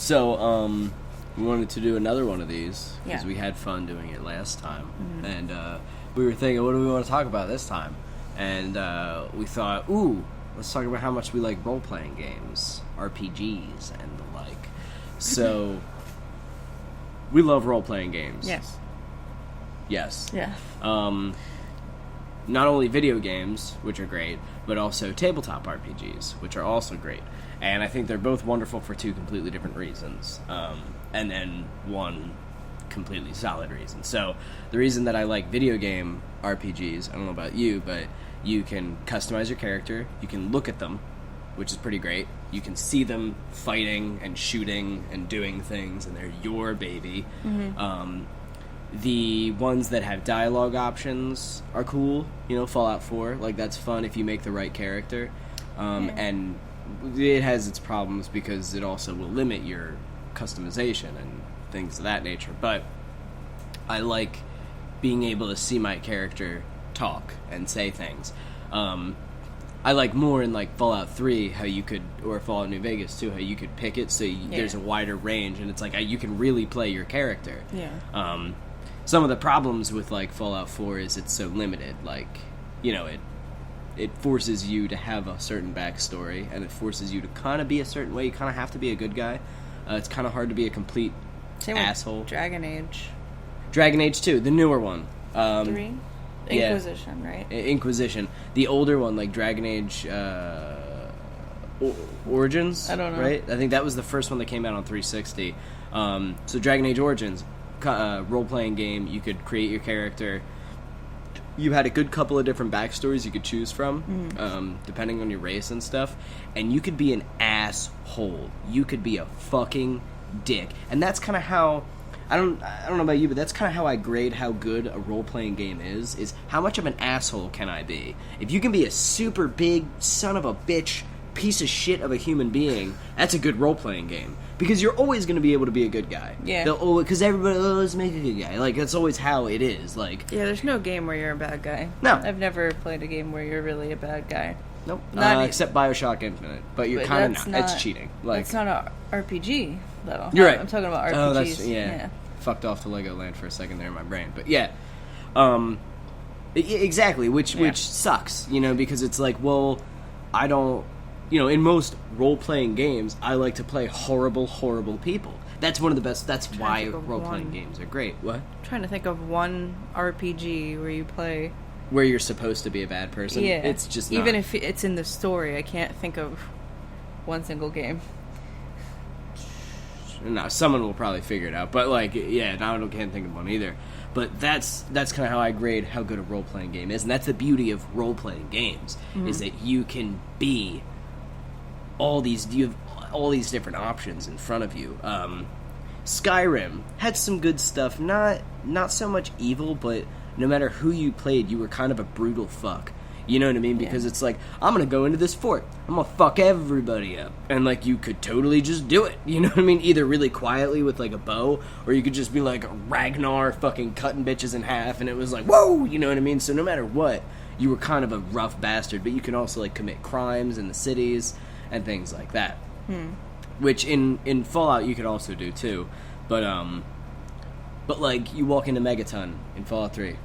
So, we wanted to do another one of these because Yeah. we had fun doing it last time, and we were thinking, what do we want to talk about this time? And we thought, let's talk about how much we like role-playing games, RPGs, and the like. So, we love role-playing games. Yes. Yes. Yeah. Not only video games, which are great, but also tabletop RPGs, which are also great. And I think they're both wonderful for two completely different reasons. And then one completely solid reason. So, the reason that I like video game RPGs, I don't know about you, but you can customize your character, you can look at them, which is pretty great. You can see them fighting and shooting and doing things, and they're your baby. The ones that have dialogue options are cool. You know, Fallout 4, like, that's fun if you make the right character. And it has its problems because it also will limit your customization and things of that nature. But I like being able to see my character talk and say things. I like more in, like, Fallout 3 how you could, or Fallout New Vegas too, how you could pick it so there's a wider range, and it's like you can really play your character. Yeah. Some of the problems with, like, Fallout 4 is it's so limited. Like, you know, it forces you to have a certain backstory, and it forces you to kind of be a certain way. You kind of have to be a good guy. It's kind of hard to be a complete asshole. With Dragon Age. Dragon Age 2, the newer one. 3? Inquisition, right? Inquisition. The older one, like Dragon Age Origins. I don't know. Right? I think that was the first one that came out on 360. So Dragon Age Origins, role-playing game, you could create your character. You had a good couple of different backstories you could choose from, depending on your race and stuff. And you could be an asshole. You could be a fucking dick. And that's kind of how... I don't know about you, but that's kind of how I grade how good a role-playing game is how much of an asshole can I be? If you can be a super big son of a bitch piece of shit of a human being, that's a good role-playing game. Because you're always going to be able to be a good guy. Yeah. Because everybody, let's make a good guy. Like, that's always how it is. Like, yeah, there's no game where you're a bad guy. No. I've never played a game where you're really a bad guy. nope. Not Except Bioshock Infinite. But you're kind of not. It's cheating. Like, that's not an RPG, though. You're right. I'm talking about RPGs. Oh, that's, yeah. Fucked off to Legoland for a second there in my brain. But yeah. Exactly, which sucks, you know, because it's like, well, I don't... You know, in most role-playing games, I like to play horrible, horrible people. That's one of the best... That's why role-playing games are great. What? I'm trying to think of one RPG where you play... Where you're supposed to be a bad person? Yeah. It's just not. Even if it's in the story, I can't think of one single game. No, someone will probably figure it out. But, like, yeah, now I can't think of one either. But that's kind of how I grade how good a role-playing game is. And that's the beauty of role-playing games, is that you can be... you have all these different options in front of you. Skyrim had some good stuff, not so much evil, but no matter who you played, you were kind of a brutal fuck. You know what I mean? Because it's like, I'm gonna go into this fort, I'm gonna fuck everybody up. And, like, you could totally just do it. You know what I mean? Either really quietly with, like, a bow, or you could just be like Ragnar fucking cutting bitches in half, and it was like, whoa! You know what I mean? So no matter what, you were kind of a rough bastard, but you can also, like, commit crimes in the cities and things like that. Which in Fallout you could also do too. But like, you walk into Megaton in Fallout 3,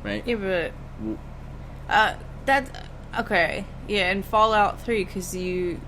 right? Yeah, but that's okay. Yeah, in Fallout 3, because you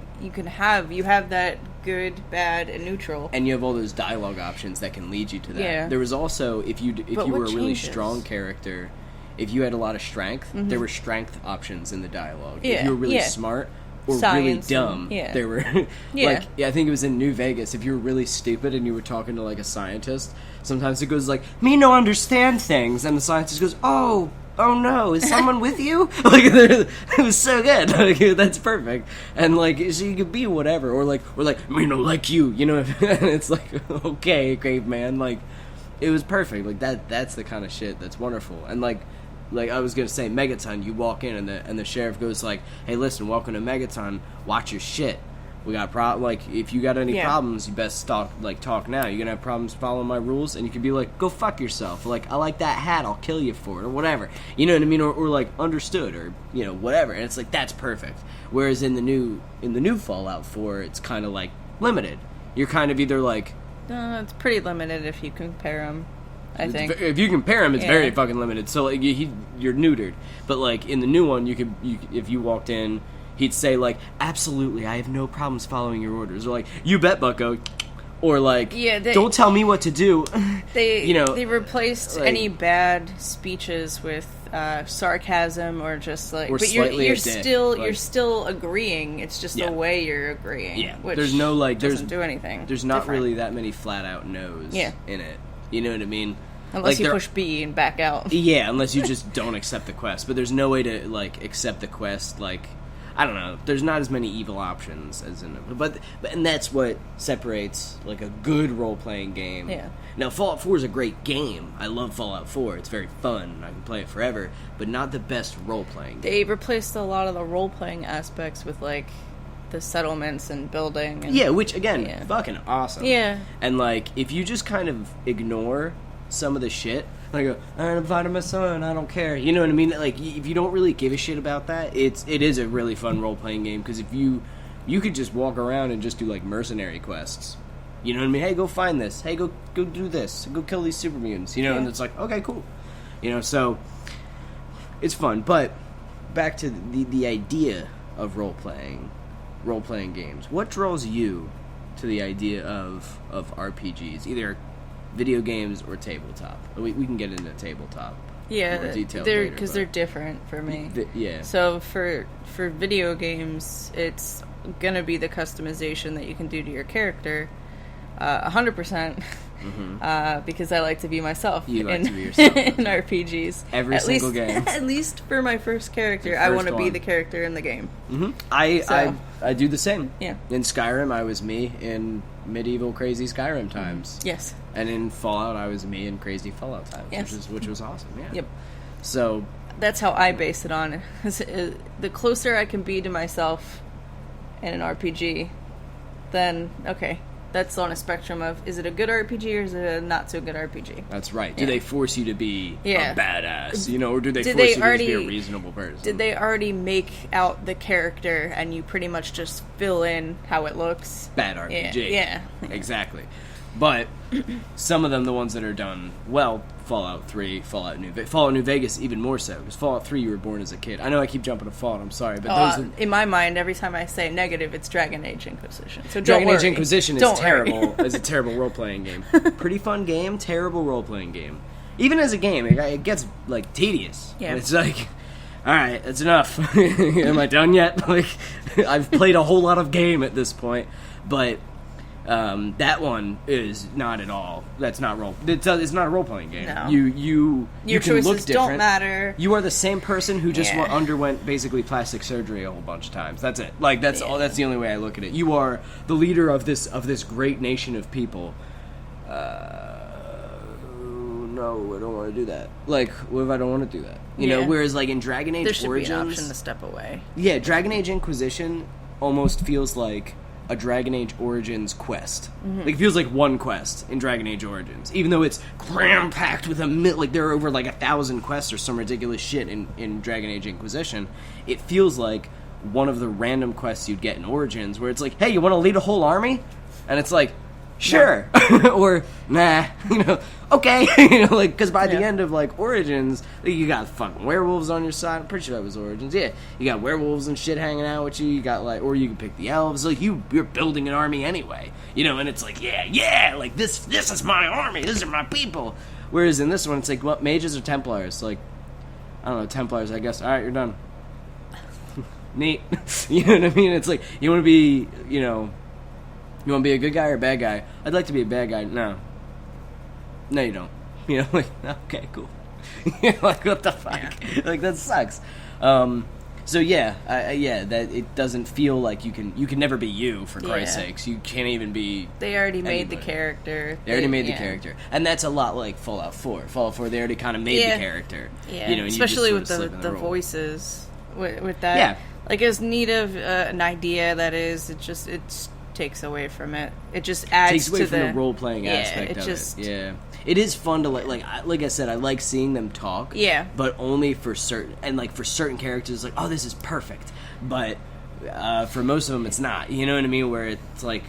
have that good, bad, and neutral, and you have all those dialogue options that can lead you to that. Yeah. There was also, if you were a really strong character, if you had a lot I there were strength options in the dialogue. Yeah. If you were really smart or Science really dumb, there were like, I think it was in New Vegas, if you were really stupid and you were talking to, like, a scientist, sometimes it goes like, me no understand things, and the scientist goes, oh no, is someone with you? Like, it was so good. Like, that's perfect. And, like, so you could be whatever, or like me no like you, you know. And it's like, okay, great, man. Like, it was perfect. Like, that's the kind of shit that's wonderful. And, like I was gonna say, Megaton, you walk in and the sheriff goes like, hey, listen, welcome to Megaton, watch your shit. We got like, if you got any problems, you best talk now. You're gonna have problems following my rules, and you can be like, go fuck yourself. Like, I like that hat, I'll kill you for it, or whatever. You know what I mean? Or like, understood, or, you know, whatever. And it's like, that's perfect. Whereas in the new Fallout 4, it's kind of like limited. You're kind of either like... It's pretty limited if you compare them, I think. If you compare them, it's very fucking limited. So, like, you're neutered. But, like, in the new one, if you walked in, he'd say, like, absolutely, I have no problems following your orders. Or, like, you bet, bucko. Or, like, don't tell me what to do. They replaced any bad speeches with sarcasm or just, like... Or but you're still agreeing. It's just the way you're agreeing. Yeah. Which there's no, like... doesn't do anything. There's not really that many flat-out no's in it. You know what I mean? Unless you push B and back out. Yeah, unless you just don't accept the quest. But there's no way to, like, accept the quest, like... I don't know. There's not as many evil options as in... But and that's what separates, like, a good role-playing game. Yeah. Now, Fallout 4 is a great game. I love Fallout 4. It's very fun. I can play it forever. But not the best role-playing game. They replaced a lot of the role-playing aspects with, like, the settlements and building. And, yeah, which, again, fucking awesome. Yeah. And, like, if you just kind of ignore some of the shit... I go, I invited my son, I don't care. You know what I mean? Like, if you don't really give a shit about that, it is a really fun role-playing game, because if you could just walk around and just do, like, mercenary quests. You know what I mean? Hey, go find this. Hey, go do this. Go kill these super mutants. You know, and it's like, okay, cool. You know, so, it's fun. But, back to the idea of role-playing games. What draws you to the idea of RPGs? Either video games or tabletop. We can get into tabletop. Yeah, more detail because they're different for me. Yeah. So for video games, it's gonna be the customization that you can do to your character, 100%. Because I like to be myself. You like to be yourself in RPGs. Every single game. At least for my first character, I want to be the character in the game. I do the same. Yeah. In Skyrim, I was me in medieval crazy Skyrim times. Yes. And in Fallout, I was me in crazy Fallout times. Yes. Which was awesome. Yeah. Yep. So that's how I base it on. The closer I can be to myself in an RPG, then okay. That's on a spectrum of, is it a good RPG or is it a not so good RPG? That's right. Do they force you to be a badass, or do they force you to be a reasonable person? Did they already make out the character and you pretty much just fill in how it looks? Bad RPG. Yeah. Exactly. But some of them, the ones that are done well, Fallout 3, Fallout New Vegas even more so, because Fallout 3 you were born as a kid. I know I keep jumping to Fallout, I'm sorry, but in my mind, every time I say negative, it's Dragon Age Inquisition. So Dragon Age Inquisition is terrible. It's a terrible role-playing game. Pretty fun game, terrible role-playing game. Even as a game, it gets, like, tedious. Yeah. It's like, alright, that's enough. Am I done yet? Like, I've played a whole lot of game at this point, but... that one is not at all. That's not role. It's not a role playing game. No. You Your can choices look different. don't matter. You are the same person who just underwent basically plastic surgery a whole bunch of times. That's it. Like that's all. That's the only way I look at it. You are the leader of this great nation of people. No, I don't want to do that. Like, what if I don't want to do that? You know. Whereas like in Dragon Age there should Origins, be an option to step away. Yeah, Dragon Age Inquisition almost feels like a Dragon Age Origins quest. Like, it feels like one quest in Dragon Age Origins. Even though it's cram-packed with there are over, 1,000 quests or some ridiculous shit in Dragon Age Inquisition. It feels like one of the random quests you'd get in Origins, where it's like, hey, you want to lead a whole army? And it's like, sure. No. Or, nah, okay. Because by the end of, Origins, you got fucking werewolves on your side. I'm pretty sure that was Origins. Yeah, you got werewolves and shit hanging out with you. You got, or you can pick the elves. You're building an army anyway. And it's like, this is my army. These are my people. Whereas in this one, it's like, what, mages or Templars? I don't know, Templars, I guess. All right, you're done. Neat. You know what I mean? It's like, you want to be, you want to be a good guy or a bad guy? I'd like to be a bad guy. No, you don't. Okay, cool. What the fuck? Yeah. That sucks. So that it doesn't feel like you can never be you, for Christ's sakes. You can't even be. They already anybody. made the character. They already made the character, and that's a lot like Fallout 4. Fallout 4, they already kind of made the character. Yeah, especially with the voices. With that, it was neat of an idea that is. It takes away from it. It just adds to the role playing aspect of it. Yeah, it is fun to like I said, I like seeing them talk. Yeah, but only for certain characters, oh, this is perfect. But for most of them, it's not. You know what I mean? Where it's like,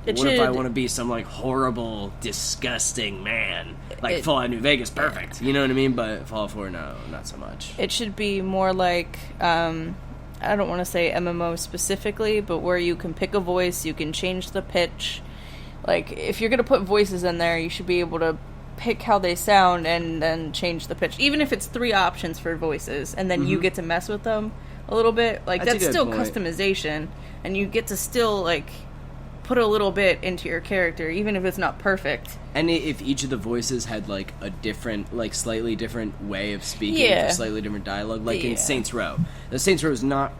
What if I want to be some, like, horrible, disgusting man? Like, Fallout New Vegas, perfect. You know what I mean? But Fallout 4, no, not so much. It should be more like, I don't want to say MMO specifically, but where you can pick a voice, you can change the pitch. Like, if you're going to put voices in there, you should be able to pick how they sound and then change the pitch. Even if it's 3 options for voices, and then you get to mess with them a little bit. Like, that's still customization, and you get to still, like, put a little bit into your character, even if it's not perfect. And if each of the voices had, like, a different, like, slightly different way of speaking, or slightly different dialogue, like in Saints Row. The Saints Row is not...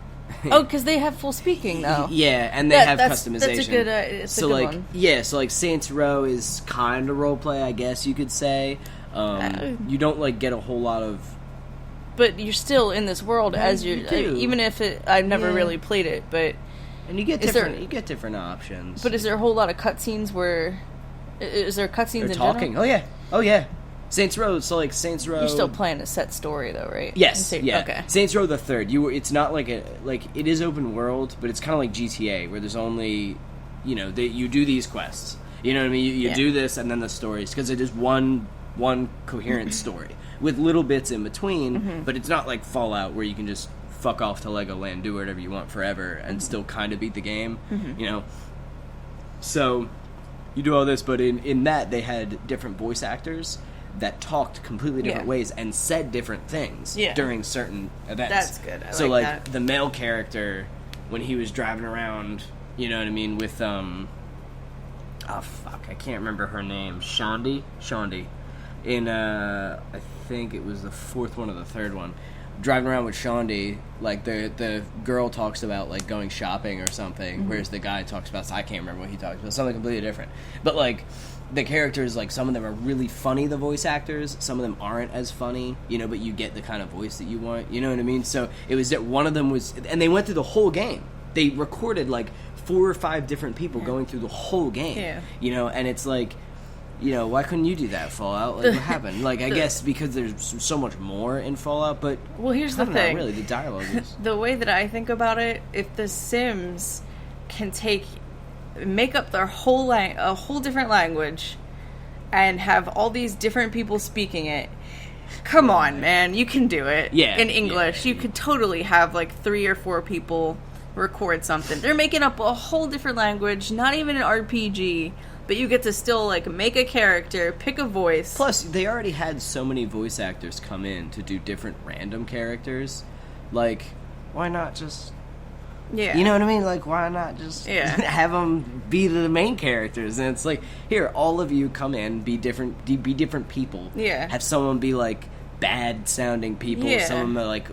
Oh, because they have full speaking, though. Yeah, and they have customization. That's a good, it's a good one. Yeah, so, like, Saints Row is kind of roleplay, I guess you could say. You don't, like, get a whole lot of... But you're still in this world as you're... even if I've never really played it, but... And you get different options. But is there a whole lot of cutscenes where... Is there cutscenes in talking? general? Oh, yeah. Saints Row, so, like, Saints Row... You're still playing a set story, though, right? Yes, yeah. Okay. Saints Row the Third. It's not like it is open world, but it's kind of like GTA, where there's only, you do these quests. You know what I mean? You do this, and then the stories, because it is one coherent story, with little bits in between, but it's not like Fallout, where you can just fuck off to Legoland, do whatever you want forever, and still kind of beat the game, So, you do all this, but in that, they had different voice actors that talked completely different ways and said different things during certain events. That's good. I so, like like, that. the male character, when he was driving around, you know what I mean, with, oh, fuck, I can't remember her name. Shondi? In, I think it was the 4th one or the 3rd one. Driving around with Shondi, like, the girl talks about, like, going shopping or something, whereas the guy talks about, I can't remember what he talks about, something completely different. But, like, the characters, like, some of them are really funny, the voice actors, some of them aren't as funny, but you get the kind of voice that you want, you know what I mean? So, it was that one of them was, and they went through the whole game. They recorded, like, 4 or 5 different people going through the whole game, and it's like, why couldn't you do that, Fallout? Like, what happened? Like, I guess because there's so much more in Fallout, but... Well, here's the thing. Really, the dialogue is... The way that I think about it, if The Sims can make up their whole a whole different language and have all these different people speaking it, come on, man, you can do it. In English. You could totally have, like, 3 or 4 people record something. They're making up a whole different language, not even an RPG... But you get to still, like, make a character, pick a voice. Plus, they already had so many voice actors come in to do different random characters. Like, why not just... Yeah. You know what I mean? Like, why not just have them be the main characters? And it's like, here, all of you come in, be different people. Yeah. Have someone be, like, bad-sounding people. Yeah. Some of them are, like,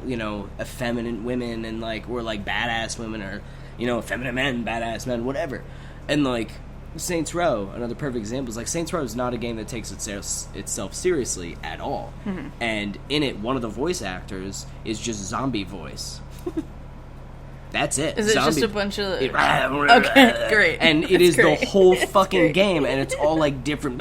effeminate women and, like, or, like, badass women or, effeminate men, badass men, whatever. And, like... Saints Row, another perfect example, is like Saints Row is not a game that takes itself seriously at all. And in it, one of the voice actors is just zombie voice. That's it. Is it just a bunch of... Okay, great. And it is the whole fucking game, and it's all like different...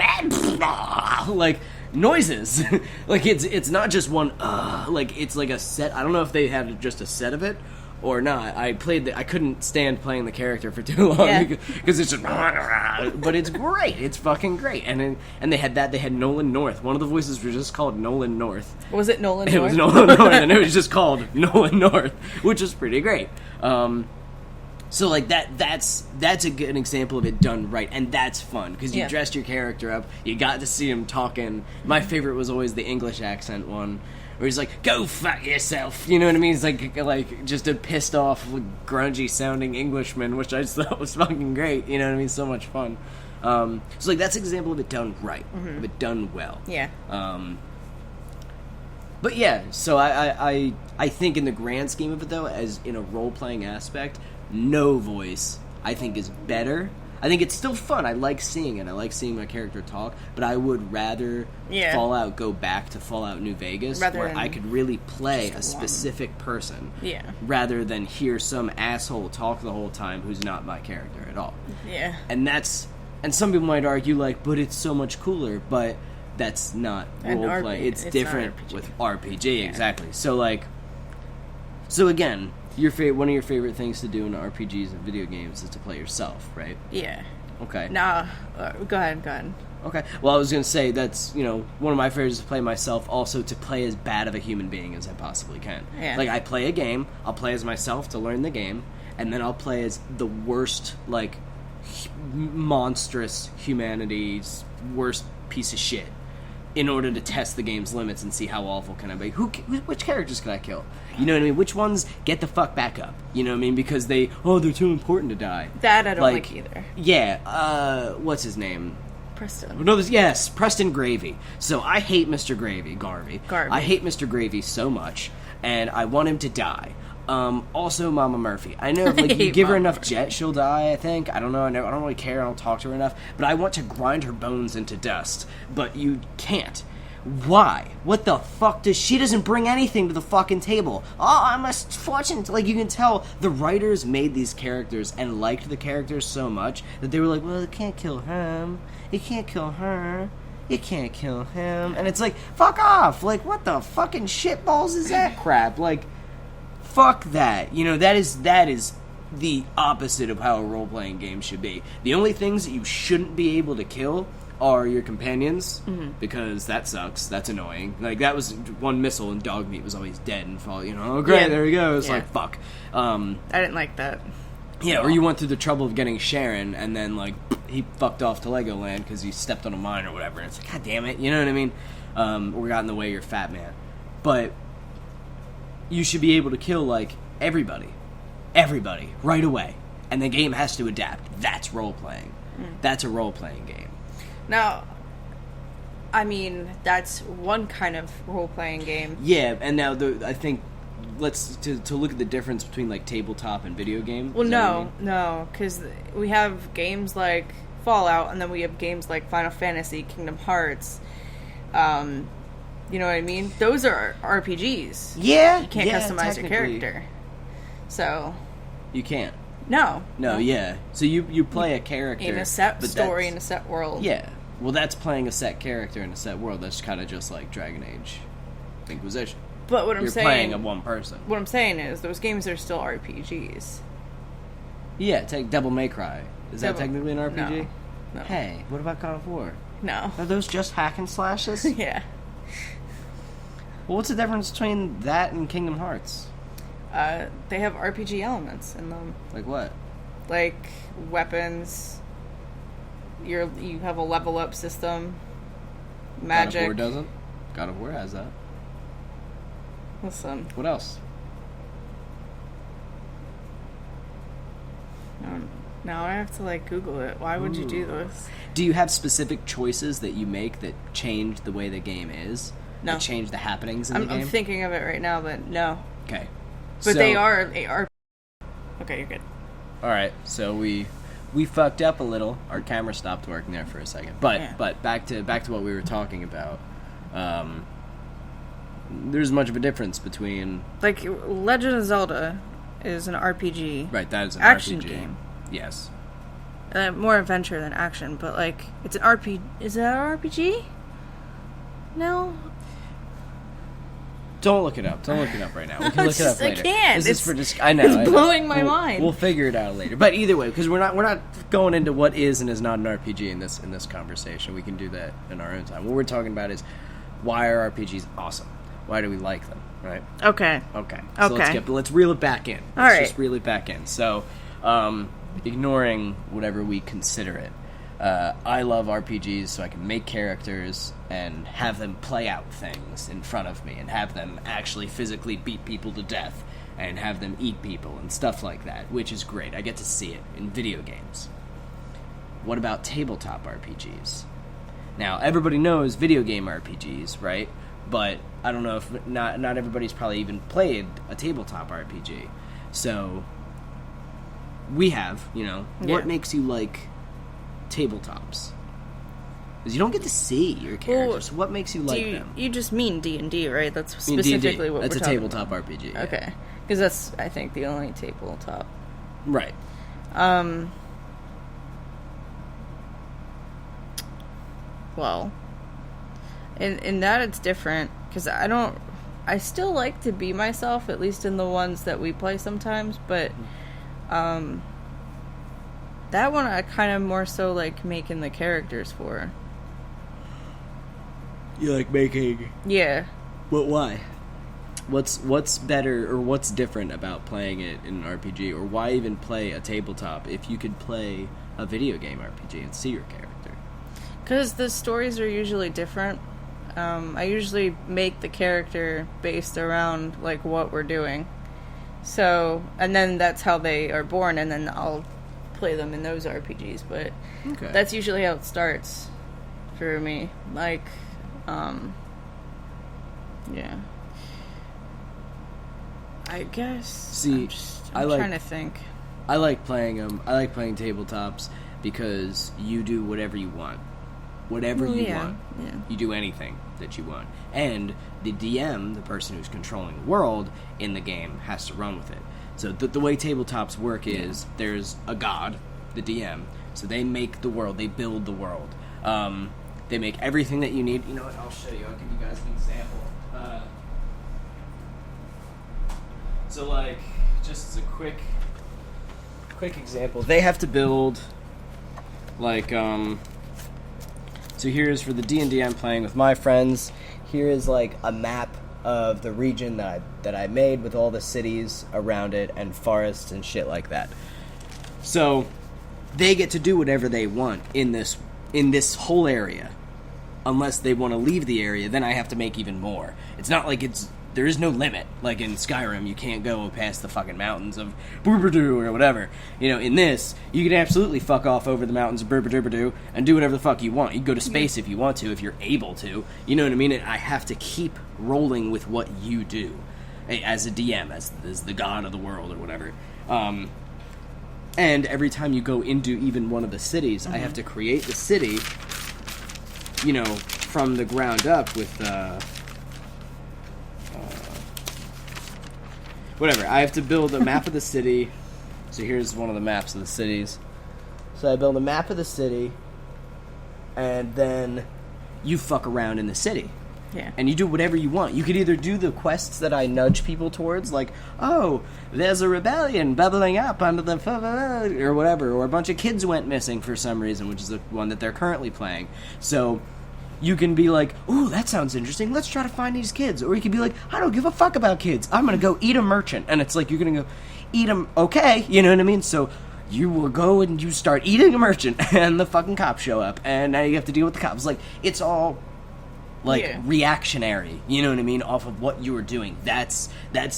like... noises. Like, it's not just one, like, it's like a set. I don't know if they had just a set of it or not. I couldn't stand playing the character for too long because it's just, but it's great. It's fucking great. And they had Nolan North. One of the voices was just called Nolan North. Was it Nolan North? It was Nolan North, and it was just called Nolan North, which is pretty great. So, like, that's a good example of it done right, and that's fun, because you dressed your character up, you got to see him talking. My favorite was always the English accent one, where he's like, go fuck yourself, you know what I mean? He's like just a pissed off, grungy-sounding Englishman, which I just thought was fucking great, you know what I mean? So much fun. So, like, that's an example of it done right, of it done well. Yeah. But yeah, so I think in the grand scheme of it, though, as in a role-playing aspect, no voice, I think, is better. I think it's still fun. I like seeing it. I like seeing my character talk, but I would rather Fallout go back to Fallout New Vegas, where I could really play a specific person, rather than hear some asshole talk the whole time who's not my character at all. Yeah. And some people might argue, like, but it's so much cooler, but that's not role-play. It's different with RPG, exactly. So, like, again, one of your favorite things to do in RPGs and video games is to play yourself, right? Yeah. Okay. Nah, go ahead. Okay. Well, I was going to say that's, one of my favorites to play myself, also to play as bad of a human being as I possibly can. Yeah. Like, I play a game, I'll play as myself to learn the game, and then I'll play as the worst, like, monstrous humanity's worst piece of shit in order to test the game's limits and see how awful can I be. Which characters can I kill? You know what I mean? Which ones get the fuck back up? You know what I mean? Because they're too important to die. That I don't like either. Yeah, what's his name? Preston. No, yes, Preston Gravy. So I hate Mr. Garvey. I hate Mr. Gravy so much, and I want him to die. Also Mama Murphy. I know if you give her enough jet, she'll die, I think. I don't know. I don't really care. I don't talk to her enough. But I want to grind her bones into dust. But you can't. Why? What the fuck she doesn't bring anything to the fucking table. Oh, I'm misfortunate. Like, you can tell the writers made these characters and liked the characters so much that they were like, well, you can't kill him. You can't kill her. You can't kill him. And it's like, fuck off. Like, what the fucking shitballs is that crap? Like, fuck that. That is the opposite of how a role-playing game should be. The only things that you shouldn't be able to kill are your companions, because that sucks. That's annoying. Like, that was one missile and Dogmeat was always dead and fall, oh, great, yeah. There he goes. Yeah. Like, fuck. I didn't like that. Yeah, or you went through the trouble of getting Sharon, and then, like, he fucked off to Legoland because he stepped on a mine or whatever, and it's like, god damn it, you know what I mean? Or got in the way of your fat man. But you should be able to kill, like, everybody, right away. And the game has to adapt. That's role-playing. That's a role-playing game. Now, I mean, that's one kind of role-playing game. Yeah, and now I think to look at the difference between, like, tabletop and video game. Well, no, because we have games like Fallout, and then we have games like Final Fantasy, Kingdom Hearts. You know what I mean? Those are RPGs. Yeah, you can't customize your character. So you can't. No, yeah. So you play a character in a set story in a set world. Yeah. Well, that's playing a set character in a set world. That's kind of just like Dragon Age Inquisition. But what I'm saying, you're playing a one person. What I'm saying is those games are still RPGs. Yeah, take Devil May Cry. Is that technically an RPG? No. Hey, what about God of War? No. Are those just hack and slashes? Yeah. Well, what's the difference between that and Kingdom Hearts? They have RPG elements in them. Like what? Like weapons. You have a level up system. Magic. God of War doesn't. God of War has that. Listen. What else? Now I have to, like, Google it. Why would you do this? Do you have specific choices that you make that change the way the game is? No. That change the happenings in the game? I'm thinking of it right now, but no. Okay. But they are... Okay, you're good. Alright, so we fucked up a little. Our camera stopped working there for a second. But back to what we were talking about. There's much of a difference between... Like, Legend of Zelda is an RPG. Right, that is an action RPG. Game. Yes. More adventure than action, but, like, it's an RPG... Is that an RPG? No? Don't look it up. Don't look it up right now. We can look it up later. I can't. I know. It's blowing my mind. We'll figure it out later. But either way, because we're not going into what is and is not an RPG in this conversation. We can do that in our own time. What we're talking about is why are RPGs awesome? Why do we like them? Right? Okay. So let's reel it back in. Let's just reel it back in. So, ignoring whatever we consider it. I love RPGs so I can make characters and have them play out things in front of me and have them actually physically beat people to death and have them eat people and stuff like that, which is great. I get to see it in video games. What about tabletop RPGs? Now, everybody knows video game RPGs, right? But I don't know if not everybody's probably even played a tabletop RPG. So we have, what makes you like tabletops? Because you don't get to see your characters. So what makes you like them? You just mean D&D, right? That's specifically what we're talking about. That's a tabletop RPG. Yeah. Okay. Because that's, I think, the only tabletop. Right. Well, in that it's different. Because I still like to be myself, at least in the ones that we play sometimes, but That one I kind of more so like making the characters for. You like making... Yeah. But why? What's better or what's different about playing it in an RPG, or why even play a tabletop if you could play a video game RPG and see your character? Because the stories are usually different. I usually make the character based around like what we're doing. So, and then that's how they are born, and then I'll play them in those RPGs. But that's usually how it starts for me. Like, yeah. I guess. See, I'm trying to think. I like playing them. I like playing tabletops because you do whatever you want. Whatever you want. Yeah. You do anything that you want. And the DM, the person who's controlling the world in the game, has to run with it. So the way tabletops work is there's a god, the DM. So they make the world. They build the world. They make everything that you need. You know what? I'll show you. I'll give you guys an example. So, like, just as a quick example, they have to build, like, so here's for the D&D I'm playing with my friends. Here is, like, a map of the region that I made with all the cities around it and forests and shit like that. So, they get to do whatever they want in this whole area. Unless they want to leave the area, then I have to make even more. It's not like there is no limit. Like in Skyrim, you can't go past the fucking mountains of Burberdoo or whatever. You know, in this, you can absolutely fuck off over the mountains of Burberdoo and do whatever the fuck you want. You can go to space if you want to, if you're able to. You know what I mean? I have to keep rolling with what you do as a DM, as the god of the world or whatever. And every time you go into even one of the cities, I have to create the city, you know, from the ground up with, whatever. I have to build a map of the city. So here's one of the maps of the cities. So I build a map of the city, and then you fuck around in the city. Yeah. And you do whatever you want. You could either do the quests that I nudge people towards, like, oh, there's a rebellion bubbling up under the... or whatever, or a bunch of kids went missing for some reason, which is the one that they're currently playing. So you can be like, ooh, that sounds interesting, let's try to find these kids. Or you can be like, I don't give a fuck about kids, I'm gonna go eat a merchant. And it's like, you're gonna go eat them, okay, you know what I mean? So you will go and you start eating a merchant, and the fucking cops show up, and now you have to deal with the cops. Like, it's all... like, reactionary, you know what I mean, off of what you were doing. That's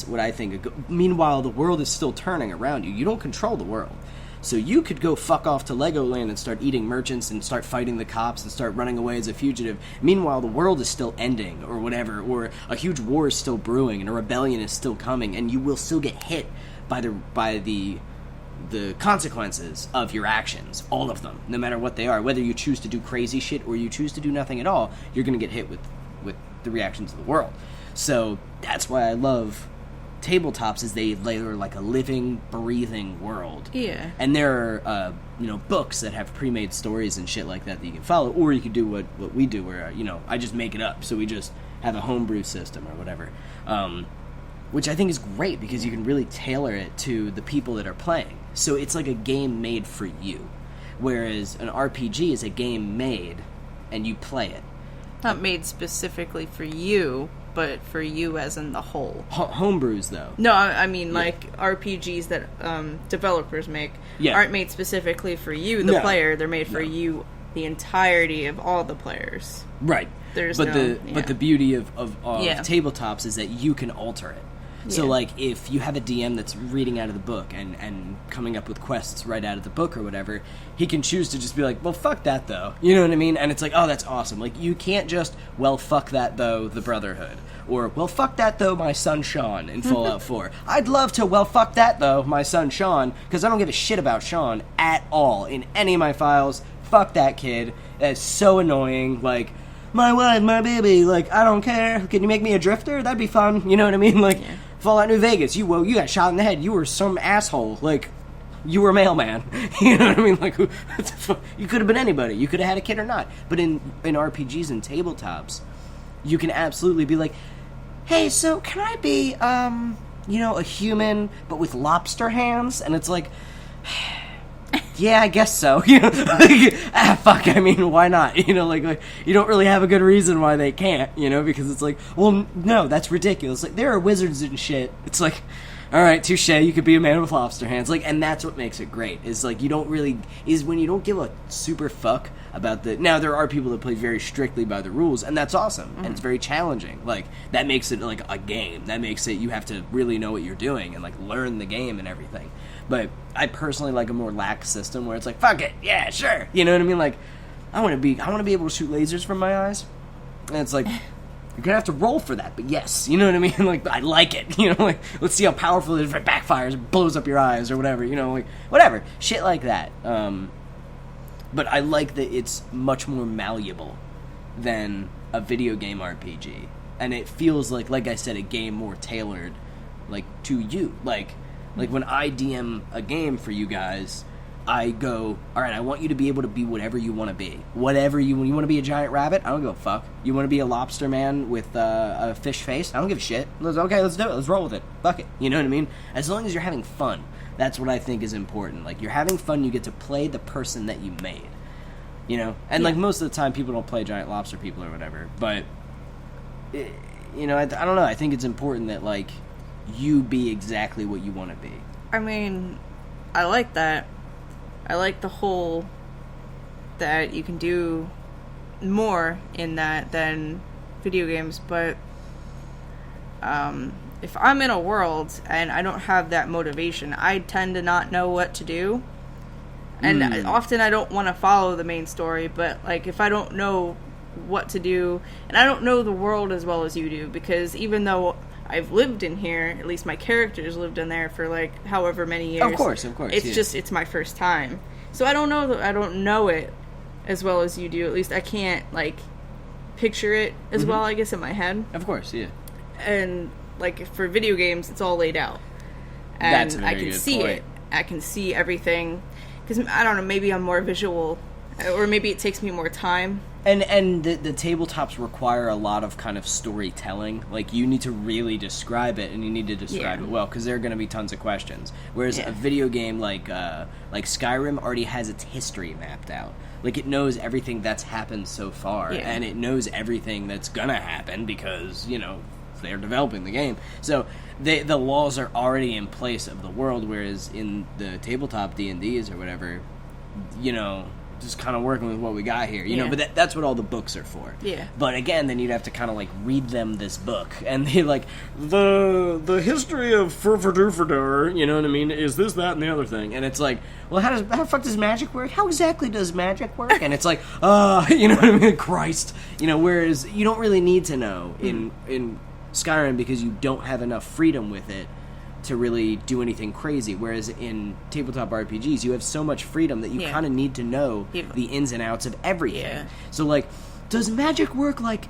what I think. Meanwhile, the world is still turning around you. You don't control the world. So you could go fuck off to Legoland and start eating merchants and start fighting the cops and start running away as a fugitive. Meanwhile, the world is still ending, or whatever, or a huge war is still brewing, and a rebellion is still coming, and you will still get hit by the consequences of your actions, all of them, no matter what they are. Whether you choose to do crazy shit or you choose to do nothing at all, you're going to get hit with the reactions of the world. So that's why I love tabletops, is they're like a living, breathing world. Yeah. And there are books that have pre-made stories and shit like that you can follow, or you can do what we do, where I just make it up. So we just have a homebrew system or whatever. Which I think is great, because you can really tailor it to the people that are playing. So it's like a game made for you. Whereas an RPG is a game made, and you play it. Not made specifically for you, but for you as in the whole. Homebrews, though. No, I mean, like, RPGs that developers make aren't made specifically for you, the player. They're made for you, the entirety of all the players. Right. But the beauty of tabletops is that you can alter it. So, like, if you have a DM that's reading out of the book and coming up with quests right out of the book or whatever, he can choose to just be like, well, fuck that, though. You know what I mean? And it's like, oh, that's awesome. Like, you can't just, well, fuck that, though, the Brotherhood. Or, well, fuck that, though, my son Sean in Fallout 4. I'd love to, well, fuck that, though, my son Sean, because I don't give a shit about Sean at all in any of my files. Fuck that kid. That's so annoying. Like, my wife, my baby, like, I don't care. Can you make me a drifter? That'd be fun. You know what I mean? Like, Fallout New Vegas, you got shot in the head. You were some asshole. Like, you were a mailman. You know what I mean? Like, you could have been anybody. You could have had a kid or not. But in RPGs and tabletops, you can absolutely be like, hey, so can I be, a human, but with lobster hands? And it's like, yeah, I guess so. You know, like, fuck. I mean, why not? You know, like you don't really have a good reason why they can't. You know, because it's like, well, no, that's ridiculous. Like there are wizards and shit. It's like, all right, touche. You could be a man with lobster hands. Like, and that's what makes it great. Is like you don't really when you don't give a super fuck about the. Now there are people that play very strictly by the rules, and that's awesome, and it's very challenging. Like that makes it like a game. That makes it you have to really know what you're doing and like learn the game and everything. But I personally like a more lax system where it's like, fuck it, yeah, sure. You know what I mean? Like, I want to be able to shoot lasers from my eyes, and it's like you're gonna have to roll for that. But yes, you know what I mean? Like, I like it. You know, like let's see how powerful it is if it backfires, and blows up your eyes or whatever. You know, like whatever shit like that. But I like that it's much more malleable than a video game RPG, and it feels like I said, a game more tailored, like to you, like when I DM a game for you guys, I go, all right, I want you to be able to be whatever you want to be. Whatever you want to be a giant rabbit? I don't give a fuck. You want to be a lobster man with a fish face? I don't give a shit. Okay, let's do it. Let's roll with it. Fuck it. You know what I mean? As long as you're having fun. That's what I think is important. Like, you're having fun, you get to play the person that you made. You know? And, like, most of the time, people don't play giant lobster people or whatever. But, you know, I don't know. I think it's important that, like, you be exactly what you want to be. I mean, I like that. I like the whole that you can do more in that than video games, but if I'm in a world and I don't have that motivation, I tend to not know what to do. And often I don't want to follow the main story, but like if I don't know what to do, and I don't know the world as well as you do, because even though I've lived in here, at least my characters lived in there for like however many years. Of course. It's just, it's my first time. So I don't know it as well as you do. At least I can't like picture it as well, I guess, in my head. Of course, yeah. And like for video games, it's all laid out. And that's a very I can good see point. it. I can see everything. Because, I don't know, maybe I'm more visual, or maybe it takes me more time. And the tabletops require a lot of kind of storytelling. Like, you need to really describe it, and you need to describe it well, because there are going to be tons of questions. Whereas a video game like Skyrim already has its history mapped out. Like, it knows everything that's happened so far, and it knows everything that's going to happen because, you know, they're developing the game. So the laws are already in place of the world, whereas in the tabletop D&Ds or whatever, you know, just kind of working with what we got here, you know, but that's what all the books are for. Yeah. But again, then you'd have to kind of like read them this book, and they like the history of Furfurdurfurdur, you know what I mean, is this, that, and the other thing, and it's like, well, how the fuck does magic work? How exactly does magic work? And it's like, you know what I mean, Christ, you know, whereas you don't really need to know in Skyrim because you don't have enough freedom with it to really do anything crazy, whereas in tabletop RPGs you have so much freedom that you kind of need to know the ins and outs of everything. So like, does magic work like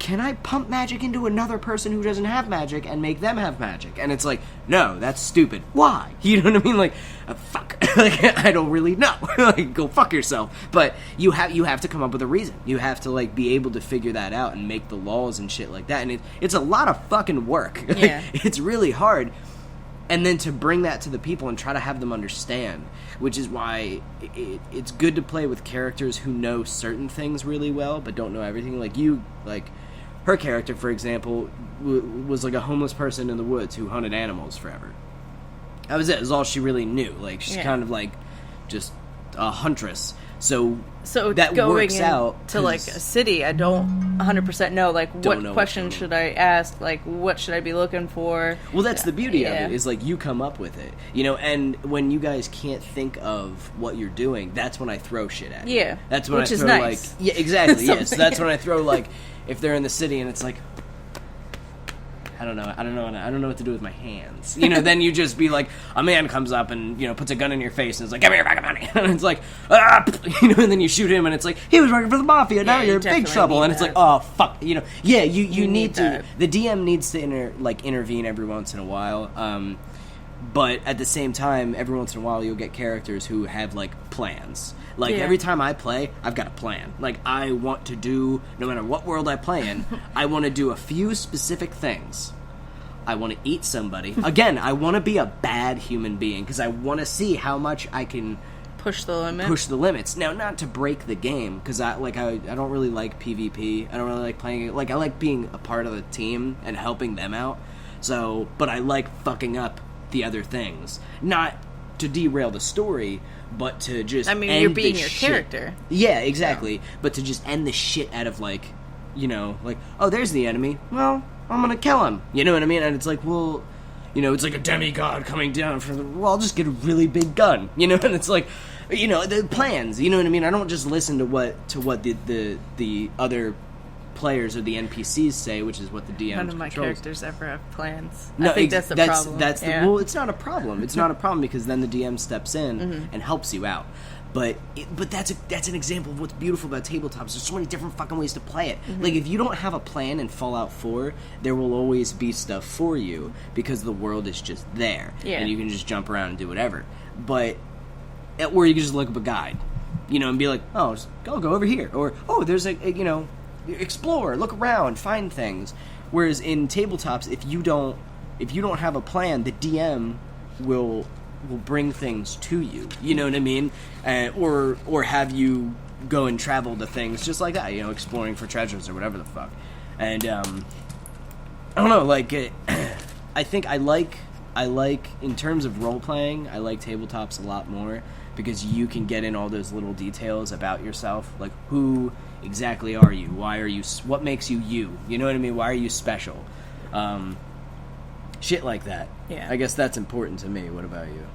can I pump magic into another person who doesn't have magic and make them have magic? And it's like, no, that's stupid. Why? You know what I mean? Like, fuck. Like, I don't really know. Like, go fuck yourself. But you have to come up with a reason. You have to, like, be able to figure that out and make the laws and shit like that. And it's a lot of fucking work. Yeah. It's really hard. And then to bring that to the people and try to have them understand, which is why it's good to play with characters who know certain things really well, but don't know everything. Like you, like, her character, for example, was like a homeless person in the woods who hunted animals forever. That was it. It was all she really knew. Like, she's kind of like just a huntress. So that going works out to like a city, I don't 100% know. Like, what questions should I ask? Like, what should I be looking for? Well, that's the beauty of it, is like you come up with it, you know. And when you guys can't think of what you're doing, that's when I throw shit at you. Yeah, that's when I throw nice. Like, yeah, exactly. Yeah, so that's when I throw like, if they're in the city and it's like, I don't know what to do with my hands. You know, then you just be like, a man comes up and, you know, puts a gun in your face and is like, give me your bag of money. And it's like, you know, and then you shoot him and it's like, he was working for the mafia, now you're in big trouble. And it's like, oh, fuck, you know. Yeah, you need to, the DM needs to intervene every once in a while. But at the same time, every once in a while you'll get characters who have, like, plans. Like, every time I play, I've got a plan. Like, I want to do, no matter what world I play in, I want to do a few specific things. I want to eat somebody. Again, I want to be a bad human being, because I want to see how much I can push the limits. Push the limits. Now, not to break the game, because I don't really like PvP. I don't really like playing it. Like, I like being a part of the team and helping them out. So, but I like fucking up the other things. Not to derail the story, but to just end you're being the your shit. character. Yeah, exactly. But to just end the shit out of, like, you know, like, oh, there's the enemy. Well, I'm gonna kill him. You know what I mean? And it's like, well, you know, it's like a demigod coming down from the... Well, I'll just get a really big gun. You know? And it's like, you know, the plans. You know what I mean? I don't just listen to what the other players or the NPCs say, which is what the DM None of my controls. characters ever have plans. No, I think that's the problem. Well, it's not a problem. It's not a problem because then the DM steps in and helps you out. But that's an example of what's beautiful about tabletops. There's so many different fucking ways to play it. Like, if you don't have a plan in Fallout 4, there will always be stuff for you because the world is just there. Yeah. And you can just jump around and do whatever. But, or you can just look up a guide, you know, and be like, oh, I'll go over here. Or, oh, there's a you know, explore, look around, find things. Whereas in tabletops, if you don't have a plan, the DM will bring things to you. You know what I mean? Or have you go and travel to things just like that. You know, exploring for treasures or whatever the fuck. And I don't know. Like, I think I like in terms of role playing, I like tabletops a lot more because you can get in all those little details about yourself, like who exactly are you? Why are you? What makes you you? You know what I mean? Why are you special? Shit like that. Yeah. I guess that's important to me. What about you?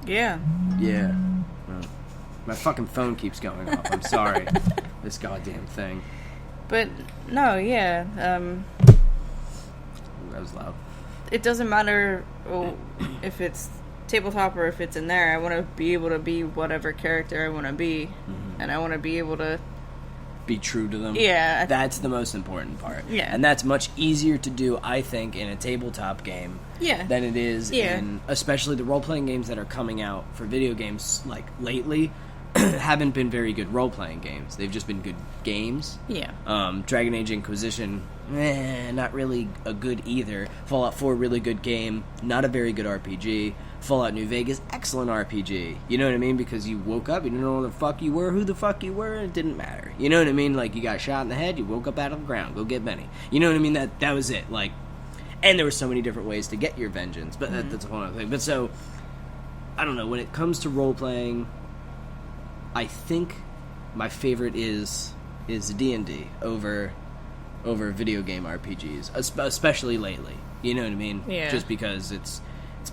Yeah. Yeah. Well, my fucking phone keeps going off. I'm sorry. This goddamn thing. But, no, yeah. That was loud. It doesn't matter if it's tabletop or if it's in there. I want to be able to be whatever character I want to be. Mm-hmm. And I want to be able to be true to them. Yeah. That's the most important part. Yeah. And that's much easier to do, I think, in a tabletop game than it is in, especially the role-playing games that are coming out for video games, like, lately, haven't been very good role-playing games. They've just been good games. Yeah. Dragon Age Inquisition, not really a good either. Fallout 4, really good game, not a very good RPG. Fallout New Vegas, excellent RPG. You know what I mean? Because you woke up, you didn't know who the fuck you were, and it didn't matter. You know what I mean? Like, you got shot in the head, you woke up out of the ground, go get Benny. You know what I mean? That was it. Like, and there were so many different ways to get your vengeance, but that's a whole other thing. But so, I don't know, when it comes to role-playing, I think my favorite is D&D over video game RPGs, especially lately. You know what I mean? Yeah. Just because it's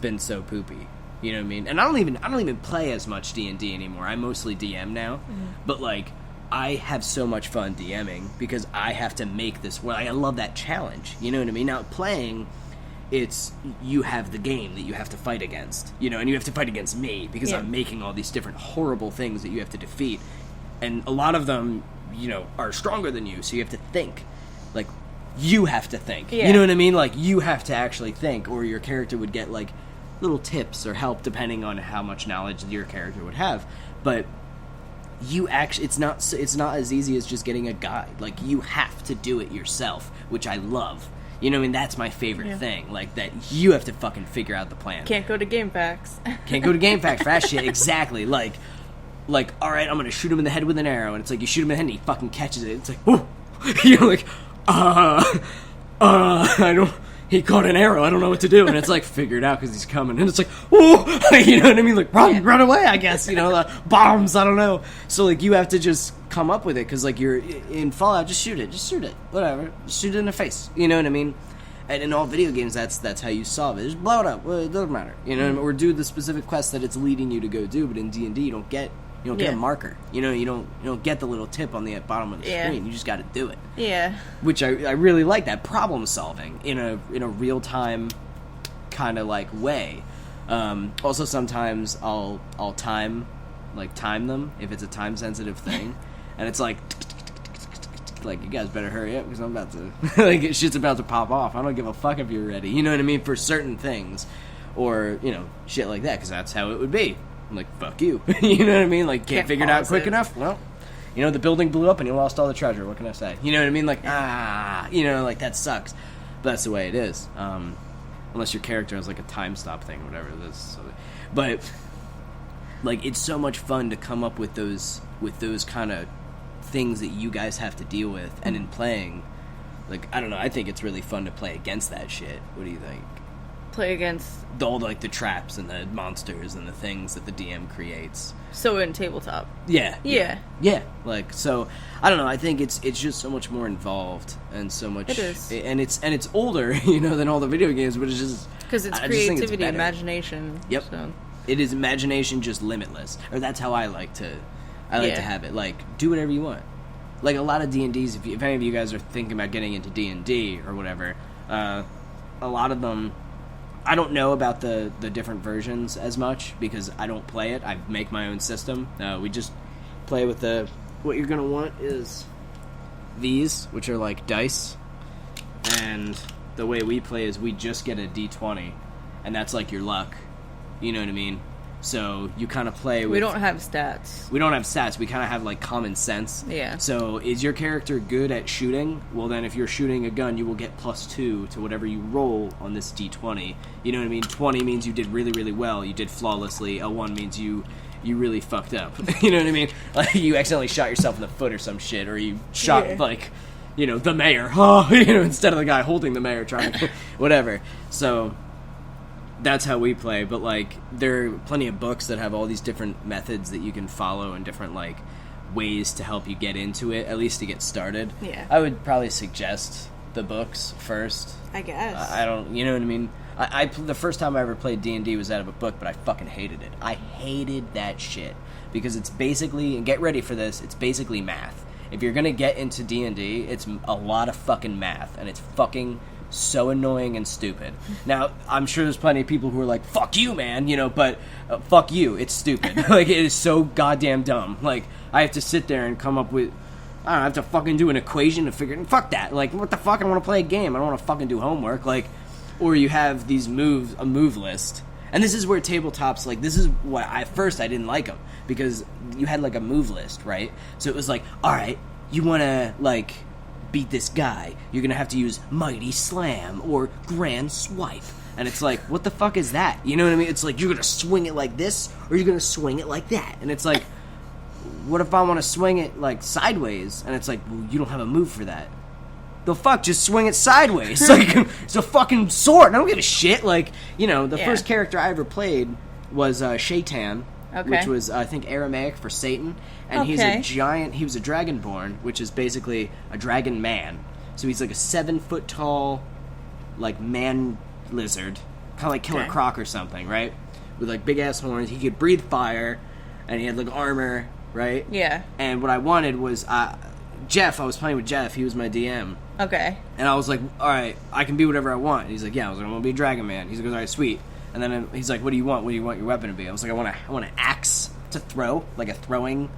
been so poopy. You know what I mean? And I don't even play as much D&D anymore. I mostly DM now. But like, I have so much fun DMing because I have to make this work. I love that challenge. You know what I mean? Now playing, it's you have the game that you have to fight against. You know, and you have to fight against me because I'm making all these different horrible things that you have to defeat. And a lot of them, you know, are stronger than you, so you have to think. Like, you have to think. Yeah. You know what I mean? Like, you have to actually think, or your character would get, like, little tips or help depending on how much knowledge your character would have. But you actually, it's not as easy as just getting a guide. Like, you have to do it yourself, which I love. You know what I mean? That's my favorite thing. Like, that you have to fucking figure out the plan. Can't go to GameFAQs. Can't go to GameFAQs for that shit. Exactly. Like, all right, I'm gonna shoot him in the head with an arrow, and it's like you shoot him in the head and he fucking catches it. It's like, whoa. You're like, I don't. He caught an arrow. I don't know what to do, and it's like figure it out because he's coming, and it's like, whoa, you know what I mean? Like run away, I guess. You know, bombs. I don't know. So like you have to just come up with it because like you're in Fallout. Just shoot it, whatever. Just shoot it in the face. You know what I mean? And in all video games, that's how you solve it. Just blow it up. Well, it doesn't matter. You know, or do the specific quest that it's leading you to go do. But in D&D, you don't get a marker. You know, you don't get the little tip on the bottom of the screen. You just got to do it. Yeah. Which I really like, that problem solving in a real time kind of like way. Also, sometimes I'll time them if it's a time sensitive thing, and it's like you guys better hurry up because I'm about to like shit's about to pop off. I don't give a fuck if you're ready. You know what I mean? For certain things, or you know, shit like that, because that's how it would be. I'm like, fuck you. You know what I mean? Like, can't figure it out quick enough? Well, you know, the building blew up and you lost all the treasure. What can I say? You know what I mean? Like, you know, like, that sucks. But that's the way it is. Unless your character has, like, a time stop thing or whatever it is. So, but like, it's so much fun to come up with those kind of things that you guys have to deal with, and in playing, like, I don't know, I think it's really fun to play against that shit. What do you think? Play against All, like, the traps and the monsters and the things that the DM creates. So in tabletop. Yeah. Yeah. Like, so, I don't know, I think it's just so much more involved, and so much... It is. And it's older, than all the video games, but it's just... Because it's creativity, imagination. Yep. So. It is imagination just limitless. Or that's how I like to have it. Like, do whatever you want. Like, a lot of D&Ds, if any of you guys are thinking about getting into D&D or whatever, a lot of them... I don't know about the different versions as much because I don't play it. I make my own system. We just play with what you're going to want is these, which are like dice. And the way we play is we just get a D20, and that's like your luck. You know what I mean? So you kind of play with... We don't have stats. We don't have stats. We kind of have, like, common sense. Yeah. So is your character good at shooting? Well, then if you're shooting a gun, you will get +2 to whatever you roll on this D20. You know what I mean? 20 means you did really, really well. You did flawlessly. A 1 means you really fucked up. You know what I mean? Like, you accidentally shot yourself in the foot or some shit, or you shot, like, the mayor. Instead of the guy holding the mayor trying to... whatever. So... That's how we play, but, like, there are plenty of books that have all these different methods that you can follow and different, like, ways to help you get into it, at least to get started. Yeah. I would probably suggest the books first. I guess. I don't, you know what I mean? The first time I ever played D&D was out of a book, but I fucking hated it. I hated that shit. Because it's basically, and get ready for this, it's basically math. If you're gonna get into D&D, it's a lot of fucking math, and it's fucking... so annoying and stupid. Now, I'm sure there's plenty of people who are like, fuck you, man, but fuck you, it's stupid. Like, it is so goddamn dumb. Like, I have to sit there and come up with, I don't know, I have to fucking do an equation to figure, fuck that. Like, what the fuck, I want to play a game, I don't want to fucking do homework. Like, or you have these a move list. And this is where tabletops, like, this is what, at first I didn't like them, because you had, like, a move list, right? So it was like, alright, you want to, like... beat this guy, you're gonna have to use Mighty Slam or Grand Swipe. And it's like, what the fuck is that? You know what I mean? It's like, you're gonna swing it like this, or you're gonna swing it like that. And it's like, what if I want to swing it, like, sideways? And it's like, well, you don't have a move for that. The fuck, just swing it sideways. Like, it's a fucking sword. I don't give a shit. Like, the first character I ever played was Shaitan. Okay. Which was, I think, Aramaic for Satan. And he's a giant... He was a dragonborn, which is basically a dragon man. So he's like a 7-foot tall, like, man lizard. Kind of like Killer Croc or something, right? With, like, big-ass horns. He could breathe fire. And he had, like, armor, right? Yeah. And what I wanted was... Jeff, I was playing with Jeff. He was my DM. Okay. And I was like, alright, I can be whatever I want. And he's like, yeah. I was like, I'm going to be a dragon man. He's like, alright, sweet. And then he's like, what do you want? What do you want your weapon to be? I was like, I want an axe to throw, like a throwing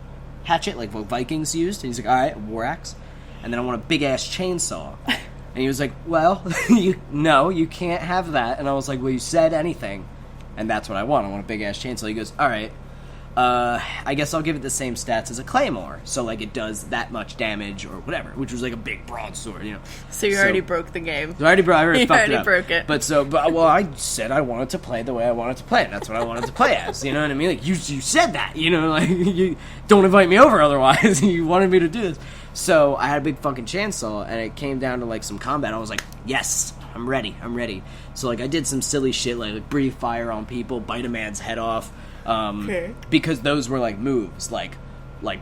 hatchet, like what Vikings used. And he's like, all right, a war axe. And then I want a big-ass chainsaw. And he was like, well, no, you can't have that. And I was like, well, you said anything. And that's what I want. I want a big-ass chainsaw. He goes, all right, I guess I'll give it the same stats as a claymore. So, like, it does that much damage or whatever, which was like a big broadsword, So you already broke the game. I already fucked it up. Broke it. But I said I wanted to play the way I wanted to play it. That's what I wanted to play as. You know what I mean? Like, you said that, like, you don't invite me over otherwise. You wanted me to do this. So I had a big fucking chainsaw, and it came down to, like, some combat. I was like, yes, I'm ready. So, like, I did some silly shit, like breathe fire on people, bite a man's head off. Because those were, like, moves, like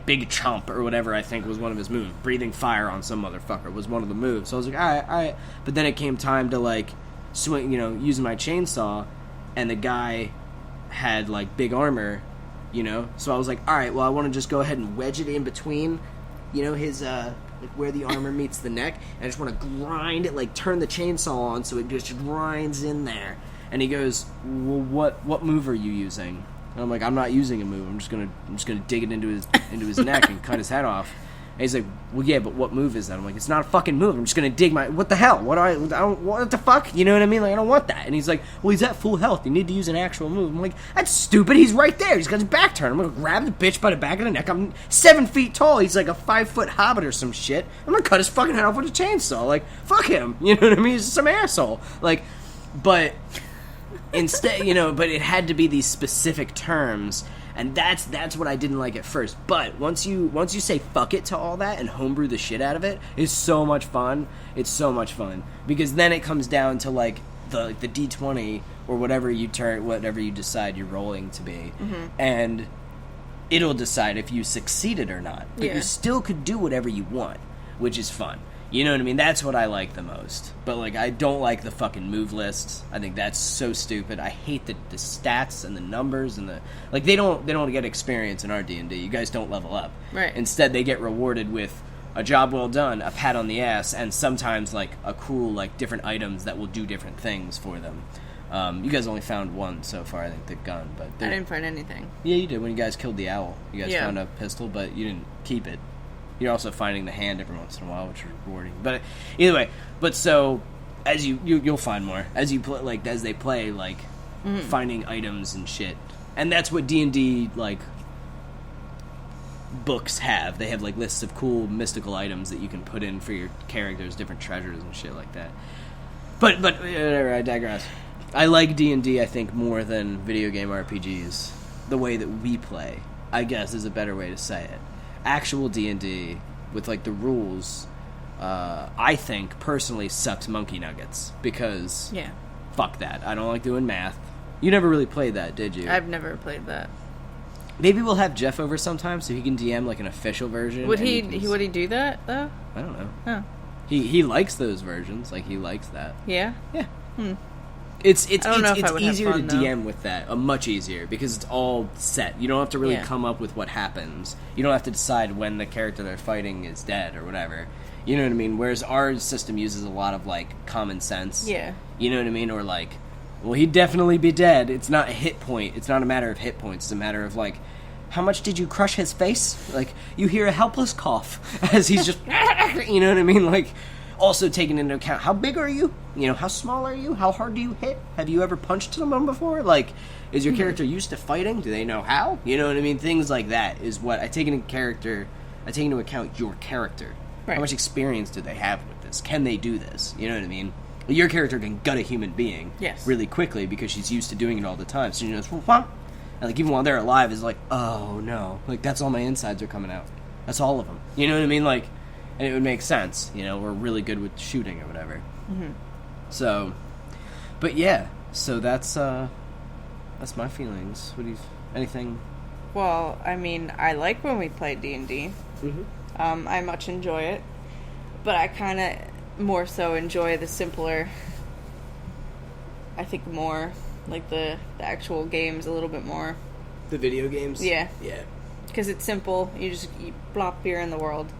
Big Chomp or whatever, I think was one of his moves. Breathing fire on some motherfucker was one of the moves. So I was like, alright. But then it came time to, like, swing, using my chainsaw, and the guy had, like, big armor, So I was like, alright, well, I want to just go ahead and wedge it in between, his, like, where the armor meets the neck, and I just want to grind it, like, turn the chainsaw on so it just grinds in there. And he goes, well, what move are you using? And I'm like, I'm not using a move. I'm just gonna dig it into his neck and cut his head off. And he's like, well, yeah, but what move is that? I'm like, it's not a fucking move. I'm just gonna dig what the hell? What the fuck? You know what I mean? Like, I don't want that. And he's like, well, he's at full health. You need to use an actual move. I'm like, that's stupid. He's right there. He's got his back turned. I'm gonna grab the bitch by the back of the neck. I'm 7 feet tall. He's like a 5-foot hobbit or some shit. I'm gonna cut his fucking head off with a chainsaw. Like, fuck him. You know what I mean? He's some asshole. Like, but... Instead, but it had to be these specific terms, And that's what I didn't like at first. But once you say fuck it to all that and homebrew the shit out of it, it's so much fun. It's so much fun because then it comes down to like the D20 or whatever you decide you're rolling to be, and it'll decide if you succeeded or not. But you still could do whatever you want, which is fun. You know what I mean? That's what I like the most. But, like, I don't like the fucking move lists. I think that's so stupid. I hate the stats and the numbers and the... Like, they don't get experience in our D&D. You guys don't level up. Right. Instead, they get rewarded with a job well done, a pat on the ass, and sometimes, like, a cool, like, different items that will do different things for them. You guys only found one so far, I think, the gun. But I didn't find anything. Yeah, you did when you guys killed the owl. You guys found a pistol, but you didn't keep it. You're also finding the hand every once in a while, which is rewarding. But either way, so as you'll find more as you play, like as they play, like finding items and shit, and that's what D&D like books have. They have like lists of cool mystical items that you can put in for your characters, different treasures and shit like that. But whatever, I digress. I like D&D, I think, more than video game RPGs. The way that we play, I guess, is a better way to say it. Actual D&D with like the rules, I think personally sucks monkey nuggets because fuck that. I don't like doing math. You never really played that, did you? I've never played that. Maybe we'll have Jeff over sometime so he can DM like an official version. Would he do that though? I don't know. Oh. He likes those versions. Like he likes that. Yeah. Yeah. It's easier fun, to DM with that, much easier, because it's all set. You don't have to really come up with what happens. You don't have to decide when the character they're fighting is dead or whatever. You know what I mean? Whereas our system uses a lot of, like, common sense. Yeah. You know what I mean? Or, like, well, he'd definitely be dead. It's not a hit point. It's not a matter of hit points. It's a matter of, like, how much did you crush his face? Like, you hear a helpless cough as he's just... You know what I mean? Like... Also taking into account, how big are you? You know, how small are you? How hard do you hit? Have you ever punched someone before? Like, is your character used to fighting? Do they know how? You know what I mean? Things like that is what I take into account your character. Right. How much experience do they have with this? Can they do this? You know what I mean? Your character can gut a human being really quickly because she's used to doing it all the time. So she knows, and like even while they're alive, is like, oh no, like that's all my insides are coming out. That's all of them. You know what I mean? Like. And it would make sense, you know, we're really good with shooting or whatever. So, but yeah, so that's my feelings. What do you, anything? Well, I mean, I like when we play D&D. I much enjoy it, but I kind of more so enjoy the simpler, I think more, like the actual games a little bit more. The video games? Yeah. Yeah. Because it's simple, you plop beer in the world.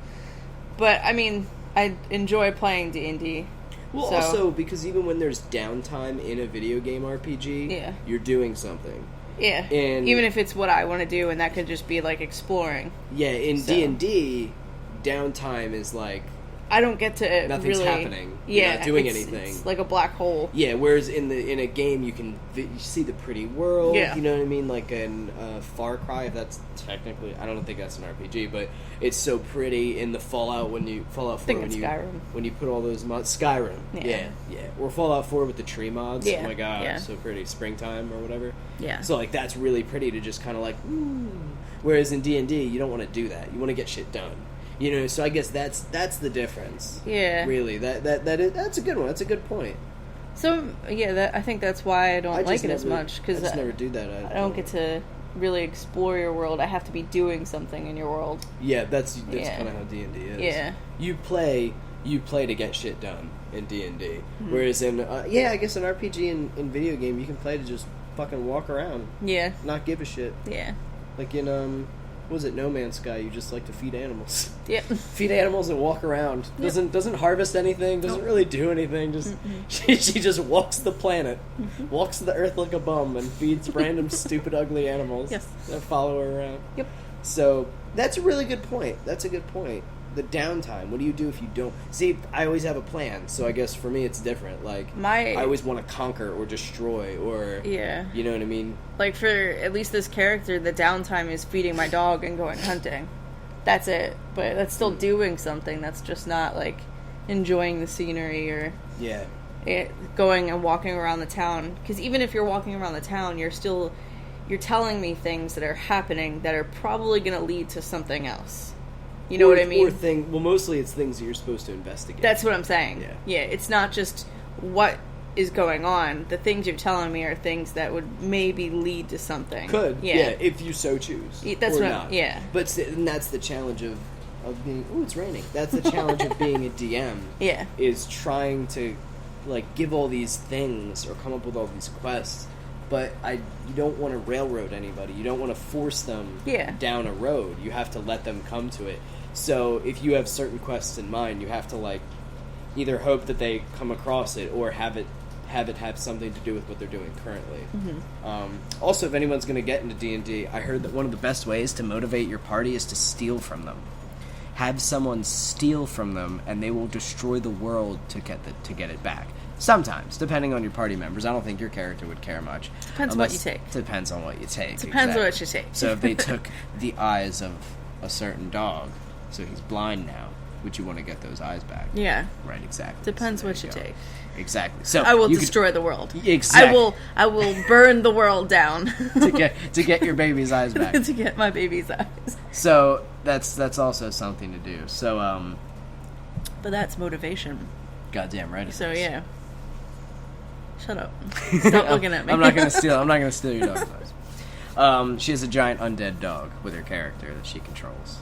But, I mean, I enjoy playing D&D. Well, so. Also, because even when there's downtime in a video game RPG, you're doing something. Yeah. And even if it's what I want to do, and that could just be, like, exploring. Yeah, in D&D, downtime is, like... I don't get to nothing's really... happening. You're not doing anything. It's like a black hole. Yeah, whereas in a game, you can see the pretty world, you know what I mean? Like in Far Cry, if that's technically... I don't think that's an RPG, but it's so pretty in the Fallout 4 Skyrim. When you put all those mods... Skyrim, yeah. Or Fallout 4 with the tree mods. Yeah. Oh my god, so pretty. Springtime or whatever. Yeah. So, like, that's really pretty to just kind of like, ooh. Whereas in D&D, you don't want to do that. You want to get shit done. You know, so I guess that's the difference. Yeah. Really, that's a good one. That's a good point. So yeah, I think that's why I don't like it as much, because I just never do that. I don't get to really explore your world. I have to be doing something in your world. Yeah, that's kind of how D&D is. Yeah. You play to get shit done in D&D, whereas in I guess an RPG and video game you can play to just fucking walk around. Yeah. Not give a shit. Yeah. Like in what was it, No Man's Sky, you just like to feed animals. Yep. Feed animals and walk around. Doesn't harvest anything, doesn't really do anything, just she just walks the planet, walks the earth like a bum and feeds random stupid ugly animals that follow her around. Yep. So that's a really good point. That's a good point. The downtime. What do you do if you don't... See, I always have a plan, so I guess for me it's different. Like, I always want to conquer or destroy or... Yeah. You know what I mean? Like, for at least this character, the downtime is feeding my dog and going hunting. That's it. But that's still doing something. That's just not, like, enjoying the scenery or... Yeah. Going and walking around the town. Because even if you're walking around the town, you're still... you're telling me things that are happening that are probably going to lead to something else. You know what I mean? Well, mostly it's things that you're supposed to investigate. That's what I'm saying. Yeah. It's not just what is going on. The things you're telling me are things that would maybe lead to something. If you so choose. That's or what not. But and that's the challenge of being... Oh, it's raining. That's the challenge of being a DM. Yeah. Is trying to, like, give all these things or come up with all these quests, but you don't want to railroad anybody. You don't want to force them down a road. You have to let them come to it. So if you have certain quests in mind, you have to, like, either hope that they come across it or have it have something to do with what they're doing currently. Also, if anyone's going to get into D&D, I heard that one of the best ways to motivate your party is to steal from them. Have someone steal from them, and they will destroy the world to get it back. Sometimes, depending on your party members. I don't think your character would care much. Depends on what you take. Depends on what you take. Depends on what you take. So if they took the eyes of a certain dog, so he's blind now, would you want to get those eyes back? Yeah. Right, exactly. Depends so what you take. Exactly. So I will destroy the world. Exactly. I will burn the world down to get your baby's eyes back. To get my baby's eyes. So that's also something to do. So but that's motivation. Goddamn right. So yeah. Shut up. Stop looking at me. I'm not gonna steal your dog's eyes. She has a giant undead dog with her character that she controls.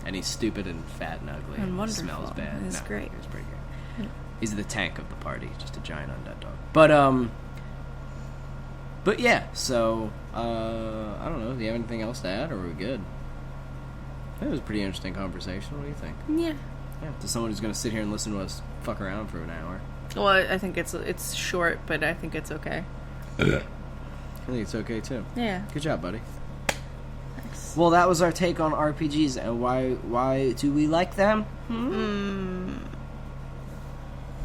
And he's stupid and fat and ugly. And wonderful. Smells bad. It's great. He's pretty great. He's the tank of the party, just a giant undead dog. But yeah, so I don't know. Do you have anything else to add, or are we good? That was a pretty interesting conversation. What do you think? Yeah. To someone who's going to sit here and listen to us fuck around for an hour. Well, I think it's short, but I think it's okay. I think it's okay too. Yeah. Good job, buddy. Thanks. Well, that was our take on RPGs, and why do we like them?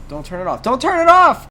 Don't turn it off. Don't turn it off!